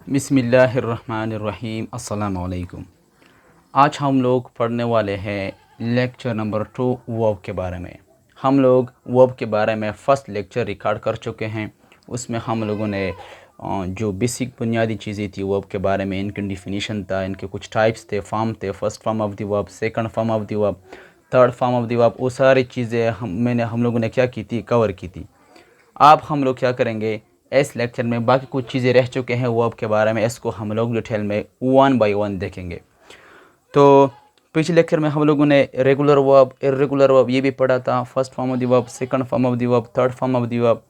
बिस्मिल्लाहिर्रहमानिर्रहीम अस्सलामु अलैकुम। आज हम लोग पढ़ने वाले हैं लेक्चर नंबर 2 वर्ब के बारे में। हम लोग वर्ब के बारे में फ़र्स्ट लेक्चर रिकॉर्ड कर चुके हैं। उसमें हम लोगों ने जो बेसिक बुनियादी चीज़ें थी वर्ब के बारे में, इनकी डिफिनीशन था, इनके कुछ टाइप्स थे, फॉर्म थे, first form of the verb, second form of the verb, third form of the verb, वो सारी चीज़ें हम लोगों ने क्या की थी, कवर की थी। अब हम लोग क्या करेंगे, इस लेक्चर में बाकी कुछ चीज़ें रह चुके हैं वर्ब के बारे में, इसको हम लोग डिटेल में वन बाय वन देखेंगे। तो पिछले लेक्चर में हम लोगों ने रेगुलर वर्ब, इर्रेगुलर वर्ब ये भी पढ़ा था, first form of the verb, second form of the verb, third form of the verb,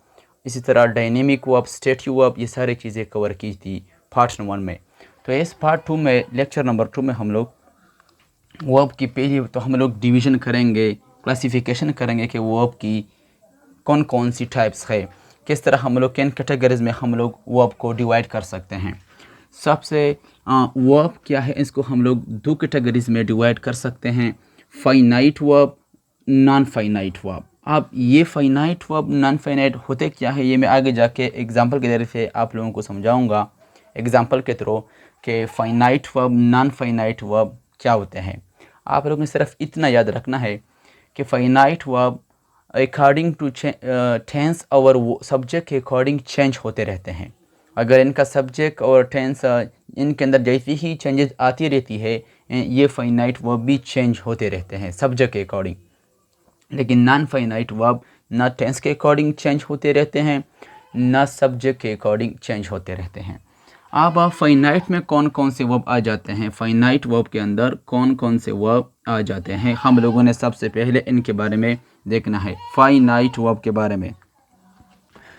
इसी तरह डायनेमिक वर्ब, स्टेटिव वर्ब, ये सारी चीज़ें कवर की थी पार्ट 1 में। तो इस पार्ट 2 में, लेक्चर नंबर 2 में हम लोग वर्ब की पहली तो हम लोग डिवीज़न करेंगे, क्लासिफिकेशन करेंगे कि वर्ब की कौन कौन सी टाइप्स है, किस तरह हम लोग किन कैटेगरीज में हम लोग वर्ब को डिवाइड कर सकते हैं। सबसे वर्ब क्या है, इसको हम लोग दो कैटेगरीज में डिवाइड कर सकते हैं, finite verb, non finite verb. अब ये फाइनाइट वर्ब, नॉन फाइनाइट होते क्या है, ये मैं आगे जाके एग्जांपल के ज़रिए से आप लोगों को समझाऊंगा, एग्जांपल के थ्रू, कि finite verb, non finite verb क्या होते हैं। आप लोगों ने सिर्फ इतना याद रखना है कि finite verb according to tense और सब्जेक्ट के अकॉर्डिंग चेंज होते रहते हैं। अगर इनका सब्जेक्ट और टेंस इनके अंदर जैसी ही चेंजेस आती रहती है, ये फाइनाइट वर्ब भी चेंज होते रहते हैं सब्जेक्ट के अकॉर्डिंग। लेकिन नॉन फाइनाइट वर्ब ना टेंस के अकॉर्डिंग चेंज होते रहते हैं, ना सब्जेक्ट के अकॉर्डिंग चेंज होते रहते हैं। अब फाइनाइट में कौन कौन से वर्ब आ जाते हैं, फाइनाइट वर्ब के अंदर कौन कौन से वर्ब आ जाते हैं, हम लोगों ने सबसे पहले इनके बारे में देखना है, फाइनाइट वर्ब के बारे में।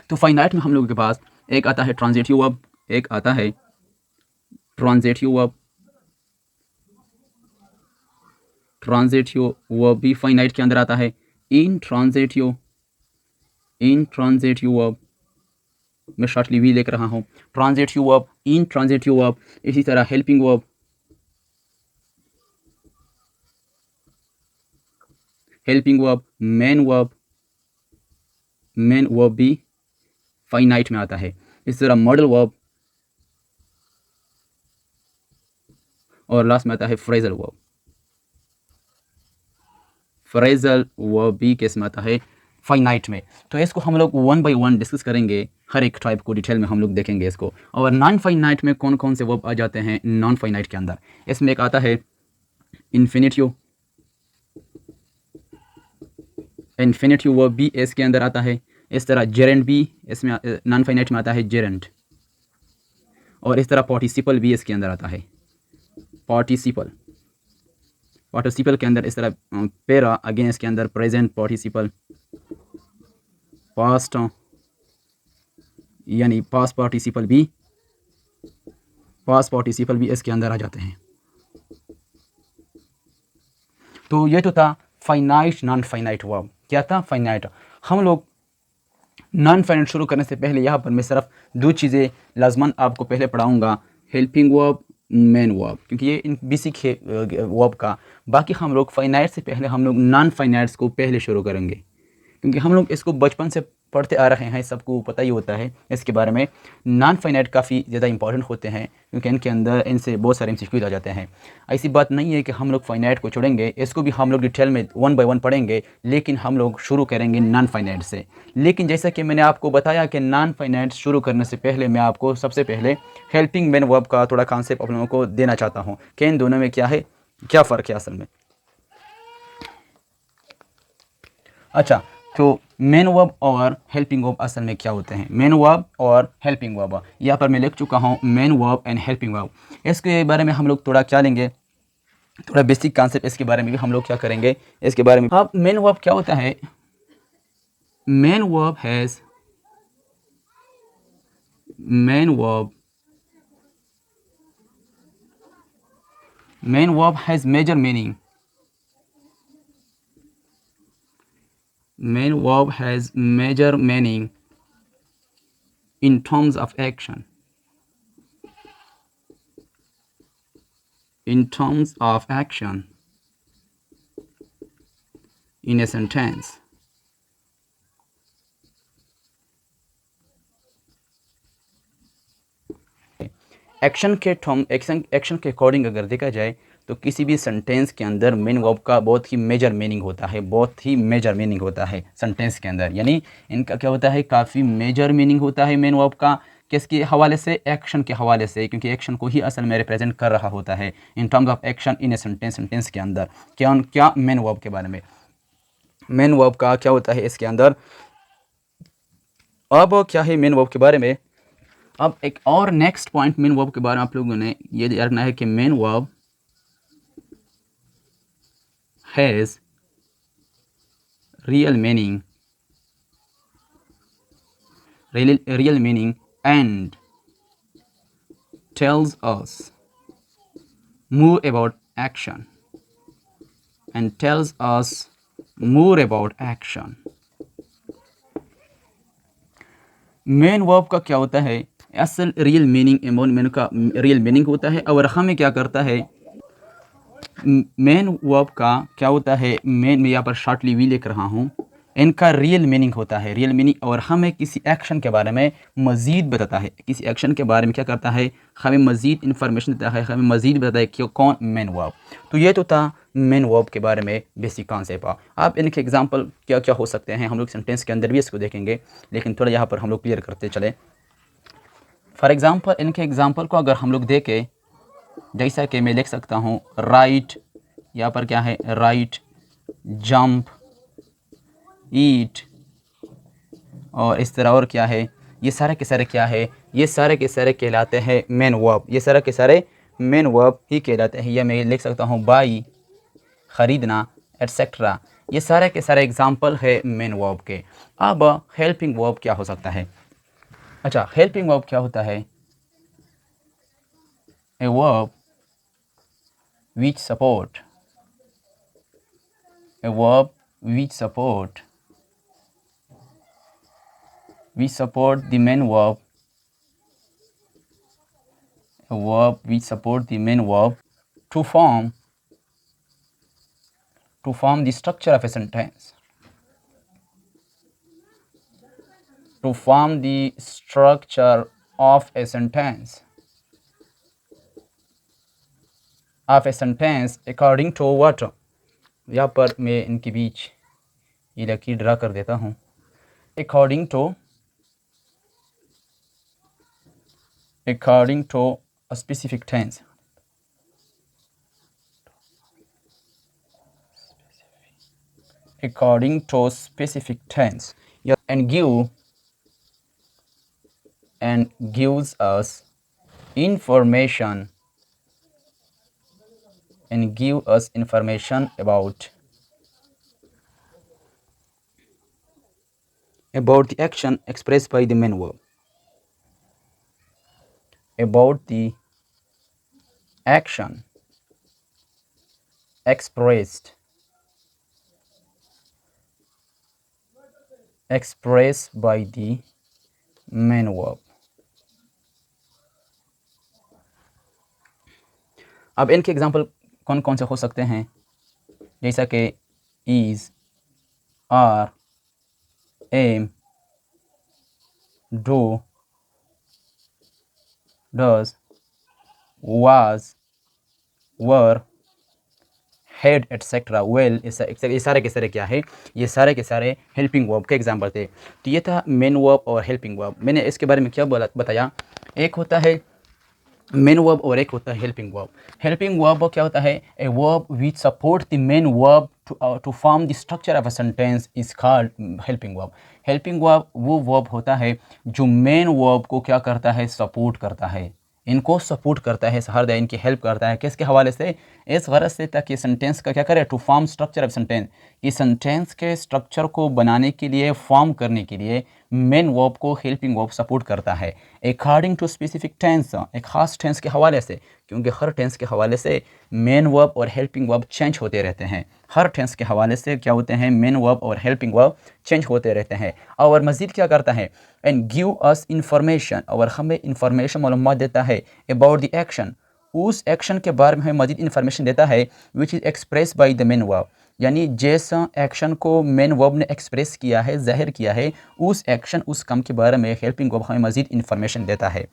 तो फाइनाइट में हम लोगों के पास एक आता है ट्रांजिटिव वर्ब, एक आता है ट्रांजिटिव वर्ब। ट्रांजिटिव वर्ब भी फाइनाइट के अंदर आता है। इन ट्रांजिटिव वर्ब मैं शॉर्टली भी लिख रहा हूँ, ट्रांजिटिव वर्ब, इन ट्रांजिटिव वर्ब। इसी तरह हेल्पिंग वर्ब, मेन वर्ब भी फाइनाइट में आता है। इस तरह मॉडल वर्ब, और लास्ट में आता है फ्रेजल वर्ब। फ्रेजल वर्ब भी किस में आता है, फाइनाइट में। तो इसको हम लोग वन बाय वन डिस्कस करेंगे, हर एक टाइप को डिटेल में हम लोग देखेंगे इसको। और नॉन फाइनाइट में कौन कौन से वर्ब आ जाते हैं नॉन फाइनाइट के अंदर, इसमें एक आता है इन्फिनिटिव वर्ब भी इसके अंदर आता है। इस तरह जेरेंट भी इसमें नॉन फाइनाइट में आता है, जेरेंट। और इस तरह पार्टिसिपल भी इसके अंदर आता है, पार्टिसिपल के अंदर इस तरह पेरा, अगेन इसके अंदर प्रेजेंट पार्टिसिपल, पास्ट यानी पास्ट पार्टिसिपल भी इसके अंदर आ जाते हैं। तो ये तो था फाइनाइट नॉन फाइनाइट वर्ब। क्या था, फाइनाइट। हम लोग नॉन फाइनाइट शुरू करने से पहले यहाँ पर मैं सिर्फ दो चीज़ें लाजमन आपको पहले पढ़ाऊँगा, हेल्पिंग वर्ब, मेन वर्ब, क्योंकि ये इन बेसिक है वर्ब का। बाकी हम लोग फाइनाइट से पहले हम लोग नॉन फाइनाइट्स को पहले शुरू करेंगे, क्योंकि हम लोग इसको बचपन से पढ़ते आ रहे हैं, सबको पता ही होता है इसके बारे में। नॉन फाइनाइट काफ़ी ज़्यादा इंपॉर्टेंट होते हैं, क्योंकि इनके अंदर इनसे बहुत सारे एमसीक्यूज आ जाते हैं। ऐसी बात नहीं है कि हम लोग फाइनाइट को छोड़ेंगे, इसको भी हम लोग डिटेल में वन बाय वन पढ़ेंगे, लेकिन हम लोग शुरू करेंगे नॉन फाइनाइट से। लेकिन जैसा कि मैंने आपको बताया कि नॉन फाइनाइट शुरू करने से पहले मैं आपको सबसे पहले हेल्पिंग मेन वर्ब का थोड़ा कॉन्सेप्ट आप लोगों को देना चाहता हूँ कि इन दोनों में क्या है, क्या फ़र्क है असल में। अच्छा, तो मेन वर्ब और हेल्पिंग वर्ब असल में क्या होते हैं, मेन वर्ब और हेल्पिंग वर्ब यहाँ पर मैं लिख चुका हूँ, main verb and helping verb. इसके बारे में हम लोग थोड़ा क्या लेंगे, थोड़ा बेसिक कॉन्सेप्ट इसके बारे में भी हम लोग क्या करेंगे इसके बारे में। अब मेन वर्ब क्या होता है, main verb has major meaning, main verb has major meaning in terms of action, in a sentence. Action के टर्म एक्शन के अकॉर्डिंग अगर देखा जाए तो किसी भी सेंटेंस के अंदर मेन वर्ब का बहुत ही मेजर मीनिंग होता है, बहुत ही मेजर मीनिंग होता है सेंटेंस के अंदर। यानी इनका क्या होता है, काफ़ी मेजर मीनिंग होता है मेन वर्ब का। किसके हवाले से? एक्शन के हवाले से, क्योंकि एक्शन को ही असल में रिप्रेजेंट कर रहा होता है in terms of action in a sentence के अंदर। क्या मेन वर्ब के बारे में, मेन वर्ब का क्या होता है इसके अंदर। अब क्या है मेन वर्ब के बारे में। अब एक और नेक्स्ट पॉइंट मेन वर्ब के बारे में आप लोगों ने ये ध्यान रखना है कि main verb has real meaning, real meaning and tells us more about action and tells us more about action। Main verb का क्या होता है, असल रियल मीनिंग, मेन का रियल मीनिंग होता है और हमें क्या करता है, मेन वर्ब का क्या होता है, मेन मैं यहाँ पर शॉर्टली वी लिख रहा हूँ, इनका रियल मीनिंग होता है, रियल मीनिंग, और हमें किसी एक्शन के बारे में मज़ीद बताता है, किसी एक्शन के बारे में क्या करता है, हमें मज़ीद इन्फॉर्मेशन देता है, हमें मज़ीद बताता है कि कौन मेन वर्ब। तो ये तो था मेन वर्ब के बारे में बेसिक कॉन्सेप्ट। आप इनके एग्जांपल क्या क्या हो सकते हैं, हम लोग सेंटेंस के अंदर भी इसको देखेंगे, लेकिन थोड़ा यहाँ पर हम लोग क्लियर करते चले। फॉर एग्ज़ाम्पल इनके एग्ज़ाम्पल को अगर हम लोग देखें, जैसा कि मैं लिख सकता हूँ राइट, यहाँ पर क्या है, राइट, जंप, ईट, और इस तरह और क्या है, ये सारे के सारे क्या है, ये सारे के सारे कहलाते हैं मेन वर्ब, ये सारे के सारे मेन वर्ब ही कहलाते हैं। या मैं लिख सकता हूँ बाई, ख़रीदना, एट्सेट्रा, ये सारे के सारे एग्जाम्पल है मेन वर्ब के। अब हेल्पिंग वर्ब क्या हो सकता है। अच्छा, हेल्पिंग वर्ब क्या होता है, a verb which support, a verb which support the main verb, a verb which support the main verb to form the structure of a sentence, to form the structure of a sentence according to what। यहाँ पर मैं इनके बीच ये लकीर draw कर देता हूँ। according to a specific tense, according to specific tense, and gives us information about the action expressed by the main verb, about the action expressed by the main verb। अब इनके एग्जाम्पल कौन कौन से हो सकते हैं, जैसा कि is, are, am, do, does, was, were, had, etcetera, well, ये सारे के सारे क्या है, ये सारे के सारे हेल्पिंग वर्ब के एग्जाम्पल थे। तो ये था मेन वर्ब और हेल्पिंग वर्ब। मैंने इसके बारे में क्या बताया, एक होता है मेन वर्ब और एक होता है हेल्पिंग वर्ब। हेल्पिंग वर्ब क्या होता है, a verb which support the main verb to form the structure of a sentence is called helping verb. Helping verb वो वर्ब होता है जो मेन वर्ब को क्या करता है, सपोर्ट करता है, इनको सपोर्ट करता है, सहारा इनकी हेल्प करता है, किसके हवाले से, इस गरज से ताकि सेंटेंस का क्या करे, to form structure of sentence, इस सेंटेंस के स्ट्रक्चर को बनाने के लिए, फॉर्म करने के लिए मेन वर्ब को हेल्पिंग वर्ब सपोर्ट करता है अकॉर्डिंग टू स्पेसिफिक टेंस, एक खास टेंस के हवाले से, क्योंकि हर टेंस के हवाले से मेन वर्ब और हेल्पिंग वर्ब चेंज होते रहते हैं। हर टेंस के हवाले से क्या होते हैं, मेन वर्ब और हेल्पिंग वर्ब चेंज होते रहते हैं। और मज़ीद क्या करता है, एंड गिव अस इंफॉर्मेशन, और हमें इंफॉर्मेशन मालूमात देता है अबाउट द एक्शन, उस एक्शन के बारे में हमें मज़ीद इंफॉर्मेशन देता है which is express by the main verb, यानी जैसा एक्शन को मेन वर्ब ने एक्सप्रेस किया है, ज़ाहिर किया है, उस एक्शन, उस काम के बारे में हेल्पिंग वर्ब हमें मज़ीद इंफॉर्मेशन देता है।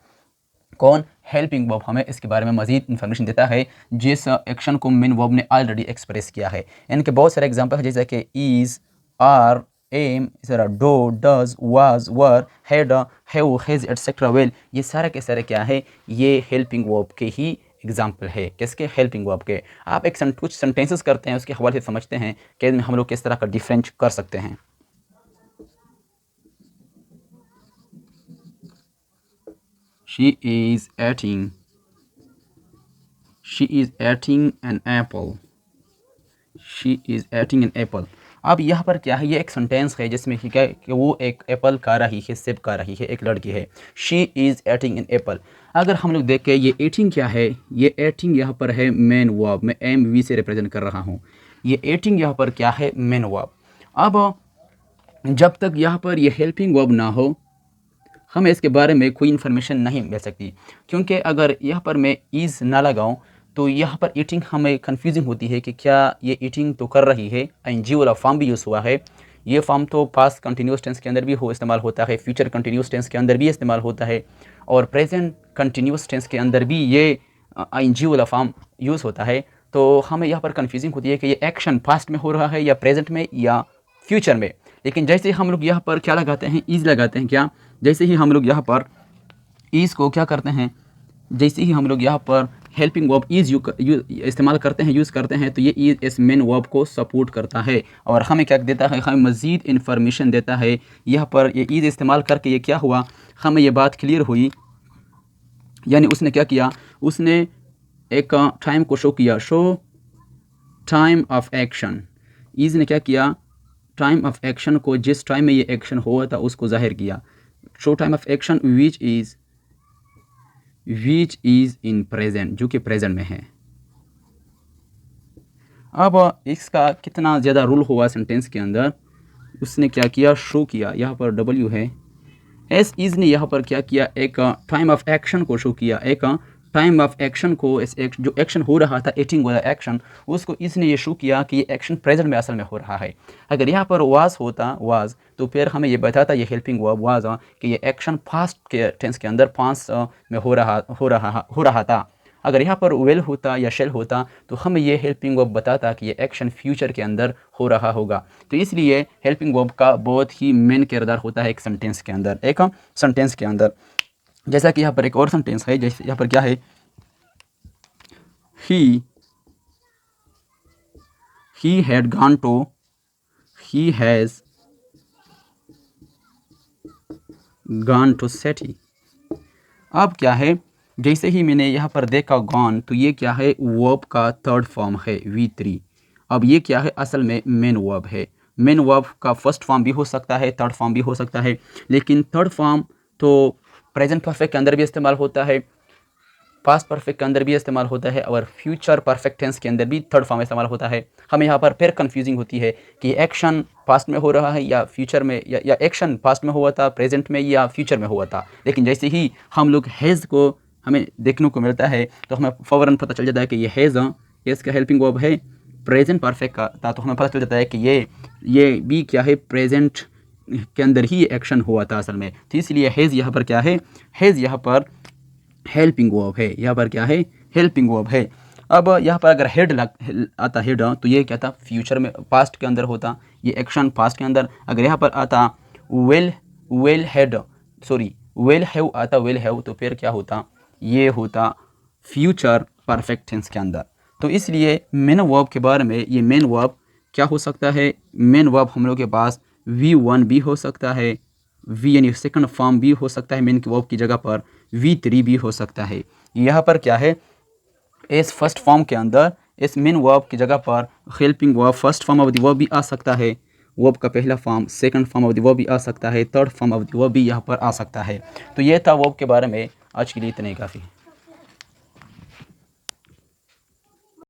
कौन? हेल्पिंग वर्ब हमें इसके बारे में मजीद इन्फॉर्मेशन देता है जिस एक्शन को मेन वर्ब ने ऑलरेडी एक्सप्रेस किया है। इनके बहुत सारे एग्जांपल है जैसे कि इज़, आर, एम, इस तरह do, does, was, were, had, have, has etcetera, well, ये सारे के सारे क्या है? ये हेल्पिंग वर्ब के ही एग्जाम्पल है। किसके? हेल्पिंग वर्ब के। आप एक कुछ सेंटेंसेस करते हैं, उसके हवाले से समझते हैं कि इनमें हम लोग किस तरह का डिफरेंस कर सकते हैं। She is eating an apple. She is eating an apple. अब यहाँ पर क्या है? ये एक सेंटेंस है जिसमें कि क्या कि वो एक एप्पल खा रही है, सेब खा रही है, एक लड़की है। She is eating an apple. अगर हम लोग देखें ये eating क्या है? ये eating यहाँ पर है मेन वर्ब, मैं एम वी से रिप्रेजेंट कर रहा हूँ। ये eating यहाँ पर क्या है? Main verb. अब जब तक यहाँ पर ये हेल्पिंग वर्ब ना हो हमें इसके बारे में कोई इन्फॉर्मेशन नहीं मिल सकती, क्योंकि अगर यहाँ पर मैं इज़ ना लगाऊँ तो यहाँ पर ईटिंग हमें कन्फ्यूजिंग होती है कि क्या ये ईटिंग तो कर रही है। एनजी वाला फॉर्म भी यूज़ हुआ है। ये फॉर्म तो पास्ट कंटिन्यूस टेंस के अंदर भी इस्तेमाल होता है, फ्यूचर कंटिन्यूस टेंस के अंदर भी इस्तेमाल होता है, और प्रेजेंट कंटिन्यूस टेंस के अंदर भी ये एनजी वाला फॉर्म यूज़ होता है। तो हमें यहाँ पर कन्फ्यूजिंग होती है कि ये एक्शन पास्ट में हो रहा है या प्रेजेंट में या फ्यूचर में। लेकिन जैसे हम लोग यहाँ पर क्या लगाते हैं? इज़ लगाते हैं। क्या? जैसे ही हम लोग यहाँ पर इज़ को क्या करते हैं? जैसे ही हम लोग यहाँ पर हेल्पिंग वर्ब इज़ इस्तेमाल करते हैं, यूज़ करते हैं, तो ये इज़ इस मेन वर्ब को सपोर्ट करता है और हमें क्या देता है? हमें मज़ीद इन्फॉर्मेशन देता है। यहाँ पर ये इज़ इस्तेमाल करके ये क्या हुआ? हमें ये बात क्लियर हुई, यानी उसने क्या किया? उसने एक टाइम को शो किया, show time of action. Is ने क्या किया? टाइम ऑफ एक्शन को, जिस टाइम में ये एक्शन हुआ था उसको जाहिर किया। Show time of action which is in present, जो कि प्रेजेंट में है। अब इसका कितना ज़्यादा रूल हुआ सेंटेंस के अंदर? उसने क्या किया? शो किया। यहाँ पर डब्ल्यू है। एस इज़ ने यहाँ पर क्या किया? एक टाइम ऑफ एक्शन को शो किया। एक टाइम ऑफ एक्शन को, इस जो एक्शन हो रहा था, ईटिंग वाला एक्शन, उसको इसने ये शो किया कि ये एक्शन प्रेजेंट में असल में हो रहा है। अगर यहाँ पर वाज होता, वाज, तो फिर हमें ये बताता ये हेल्पिंग वर्ब वाज कि ये एक्शन पास्ट के टेंस के अंदर पास्ट में हो रहा था। अगर यहाँ पर वेल होता या शेल होता तो हमें ये हेल्पिंग वर्ब बताता कि ये एक्शन फ्यूचर के अंदर हो रहा होगा। तो इसलिए हेल्पिंग वर्ब का बहुत ही मेन किरदार होता है एक सेंटेंस के अंदर, एक सेंटेंस के अंदर। जैसा कि यहाँ पर एक और सेंटेंस है, जैसे यहाँ पर क्या है? he had gone to, he has gone to city। अब क्या है? जैसे ही मैंने यहाँ पर देखा गॉन, तो ये क्या है? वर्ब का थर्ड फॉर्म है V3। अब ये क्या है? असल में मेन वर्ब है। मेन वर्ब का फर्स्ट फॉर्म भी हो सकता है, थर्ड फॉर्म भी हो सकता है, लेकिन थर्ड फॉर्म तो प्रेजेंट परफेक्ट के अंदर भी इस्तेमाल होता है, पास्ट परफेक्ट के अंदर भी इस्तेमाल होता है, और फ्यूचर परफेक्ट टेंस के अंदर भी थर्ड फॉर्म इस्तेमाल होता है। हमें यहाँ पर फिर कन्फ्यूजिंग होती है कि एक्शन पास्ट में हो रहा है या फ्यूचर में, या एक्शन पास्ट में हुआ था, प्रेजेंट में, या फ्यूचर में हुआ था। लेकिन जैसे ही हम लोग हैज़ को हमें देखने को मिलता है तो हमें फ़ौरन पता चल जाता है कि ये हैज़ इसका हेल्पिंग वर्ब है, प्रेजेंट परफेक्ट का था, तो हमें पता चल जाता है कि ये भी क्या है? प्रेजेंट के अंदर ही एक्शन हुआ था असल में। तो इसलिए हैज़ यहाँ पर क्या है? हैज़ यहाँ पर हेल्पिंग वर्ब है। यहाँ पर क्या है? हेल्पिंग वर्ब है। अब यहाँ पर अगर हेड आता, हेड, तो ये क्या था? फ्यूचर में, पास्ट के अंदर होता, ये एक्शन पास्ट के अंदर। अगर यहाँ पर आता वेल हैव आता, वेल हैव, तो फिर क्या होता? ये होता फ्यूचर परफेक्ट टेंस के अंदर। तो इसलिए मेन वर्ब के बारे में, ये मेन वर्ब क्या हो सकता है? मेन वर्ब हम लोग के पास V1 भी हो सकता है, V यानी सेकंड फॉर्म भी हो सकता है मेन वर्ब की जगह पर, V3 भी हो सकता है। यहाँ पर क्या है? इस फर्स्ट फॉर्म के अंदर इस मेन वर्ब की जगह पर helping verb, first form of the verb भी आ सकता है, वर्ब का पहला form, second form of the verb भी आ सकता है, third form of the verb भी यहाँ पर आ सकता है। तो ये था वर्ब के बारे में। आज के लिए इतना ही काफ़ी।